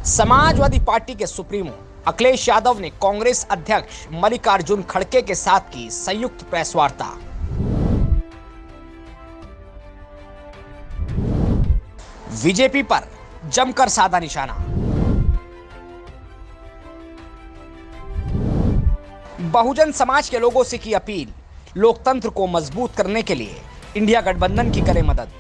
Samajwadi party के supremo Akhilesh Yadav ने कांग्रेस अध्यक्ष मल्लिकार्जुन खड़गे के साथ की संयुक्त प्रेस वार्ता। बीजेपी पर जमकर साधा निशाना। बहुजन समाज के लोगों से की अपील, लोकतंत्र को मजबूत करने के लिए इंडिया गठबंधन की करे मदद।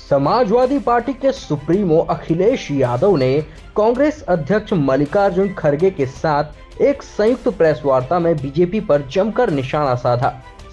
समाजवादी पार्टी के सुप्रीमो अखिलेश यादव ने कांग्रेस अध्यक्ष मल्लिकार्जुन खड़गे के साथ एक संयुक्त प्रेस वार्ता में बीजेपी पर जमकर निशाना साधा।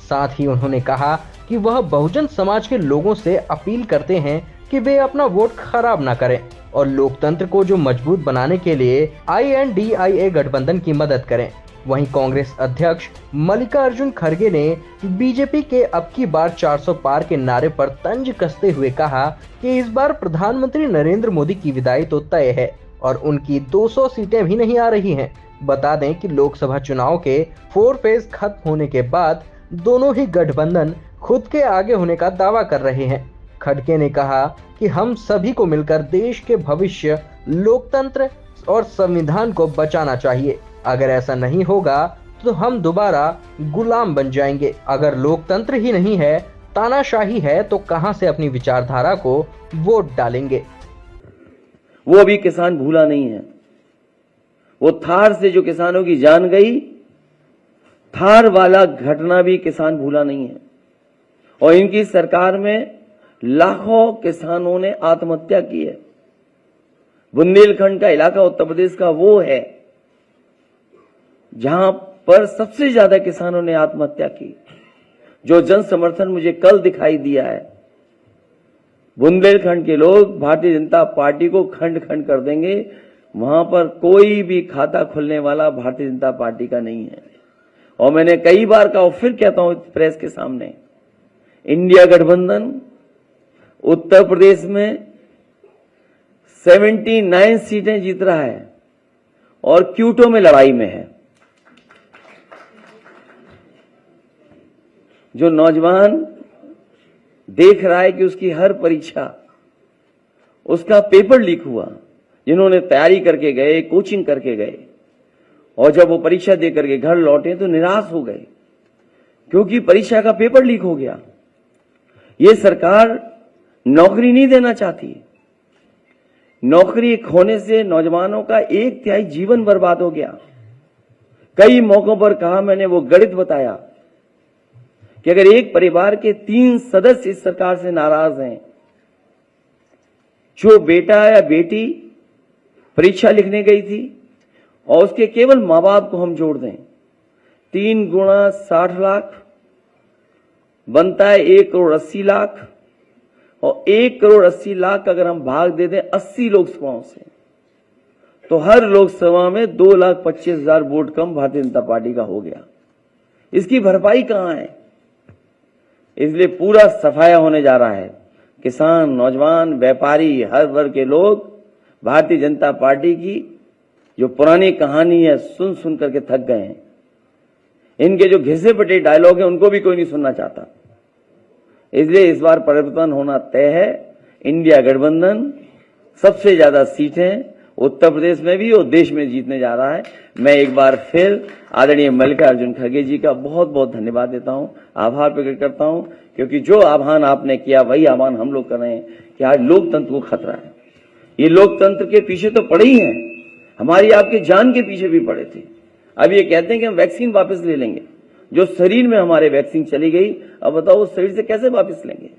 साथ ही उन्होंने कहा कि वह बहुजन समाज के लोगों से अपील करते हैं कि वे अपना वोट खराब न करें और लोकतंत्र को जो मजबूत बनाने के लिए INDIA गठबंधन की मदद करें। वहीं कांग्रेस अध्यक्ष मल्लिकार्जुन खड़गे ने बीजेपी के अब की बार 400 पार के नारे पर तंज कसते हुए कहा कि इस बार प्रधानमंत्री नरेंद्र मोदी की विदाई तो तय है और उनकी 200 सीटें भी नहीं आ रही हैं। बता दें कि लोकसभा चुनाव के 4 फेज खत्म होने के बाद दोनों ही गठबंधन खुद के आगे होने का दावा कर रहे हैं। खड़गे ने कहा कि हम सभी को मिलकर देश के भविष्य, लोकतंत्र और संविधान को बचाना चाहिए। अगर ऐसा नहीं होगा तो हम दोबारा गुलाम बन जाएंगे। अगर लोकतंत्र ही नहीं है, तानाशाही है, तो कहां से अपनी विचारधारा को वोट डालेंगे। वो अभी किसान भूला नहीं है। वो थार से जो किसानों की जान गई, थार वाला घटना भी किसान भूला नहीं है। और इनकी सरकार में लाखों किसानों ने आत्महत्या की है। बुंदेलखंड का इलाका उत्तर प्रदेश का वो है जहां पर सबसे ज्यादा किसानों ने आत्महत्या की। जो जन समर्थन मुझे कल दिखाई दिया है, बुंदेलखंड के लोग भारतीय जनता पार्टी को खंड खंड कर देंगे। वहां पर कोई भी खाता खुलने वाला भारतीय जनता पार्टी का नहीं है। और मैंने कई बार कहा और फिर कहता हूं प्रेस के सामने, इंडिया गठबंधन उत्तर प्रदेश में 79 सीटें जीत रहा है और क्यूटो में लड़ाई में है। जो नौजवान देख रहा है कि उसकी हर परीक्षा, उसका पेपर लीक हुआ, जिन्होंने तैयारी करके गए, कोचिंग करके गए, और जब वो परीक्षा दे करके घर लौटे तो निराश हो गए क्योंकि परीक्षा का पेपर लीक हो गया। ये सरकार नौकरी नहीं देना चाहती। नौकरी खोने से नौजवानों का 1/3 जीवन बर्बाद हो गया। कई मौकों पर कहा मैंने, वो गणित बताया कि अगर एक परिवार के 3 सदस्य इस सरकार से नाराज हैं, जो बेटा या बेटी परीक्षा लिखने गई थी और उसके केवल मां बाप को हम जोड़ दें, 3 गुणा 60 लाख बनता है 1 करोड़ 80 लाख, और 1 करोड़ 80 लाख अगर हम भाग दे दें 80 लोकसभाओं से, तो हर लोकसभा में 2,25,000 वोट कम भारतीय जनता पार्टी का हो गया। इसकी भरपाई कहां है? इसलिए पूरा सफाया होने जा रहा है। किसान, नौजवान, व्यापारी, हर वर्ग के लोग भारतीय जनता पार्टी की जो पुरानी कहानी है सुन सुन करके थक गए हैं। इनके जो घिसे पिटे डायलॉग हैं उनको भी कोई नहीं सुनना चाहता। इसलिए इस बार परिवर्तन होना तय है। इंडिया गठबंधन सबसे ज्यादा सीटें उत्तर प्रदेश में भी और देश में जीतने जा रहा है। मैं एक बार फिर आदरणीय मल्लिकार्जुन खड़गे जी का बहुत बहुत धन्यवाद देता हूं, आभार प्रकट करता हूं, क्योंकि जो आह्वान आपने किया वही आह्वान हम लोग कर रहे हैं कि आज लोकतंत्र को खतरा है। ये लोकतंत्र के पीछे तो पड़े ही हैं, हमारी आपके जान के पीछे भी पड़े थे। अब ये कहते हैं कि हम वैक्सीन वापस ले लेंगे। जो शरीर में हमारे वैक्सीन चली गई, अब बताओ उस शरीर से कैसे वापस लेंगे?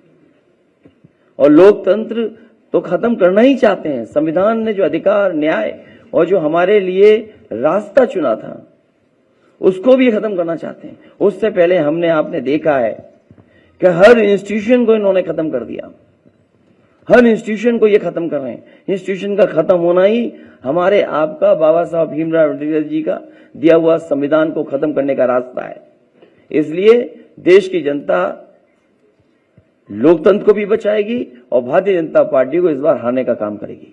और लोकतंत्र तो खत्म करना ही चाहते हैं। संविधान ने जो अधिकार, न्याय और जो हमारे लिए रास्ता चुना था उसको भी खत्म करना चाहते हैं। उससे पहले हमने, आपने देखा है कि हर इंस्टीट्यूशन को इन्होंने खत्म कर दिया। हर इंस्टीट्यूशन को ये खत्म कर रहे हैं। इंस्टीट्यूशन का खत्म होना ही हमारे आपका बाबा साहब भीमराव अम्बेडकर जी का दिया हुआ संविधान को खत्म करने का रास्ता है। इसलिए देश की जनता लोकतंत्र को भी बचाएगी और भारतीय जनता पार्टी को इस बार हारने का काम करेगी।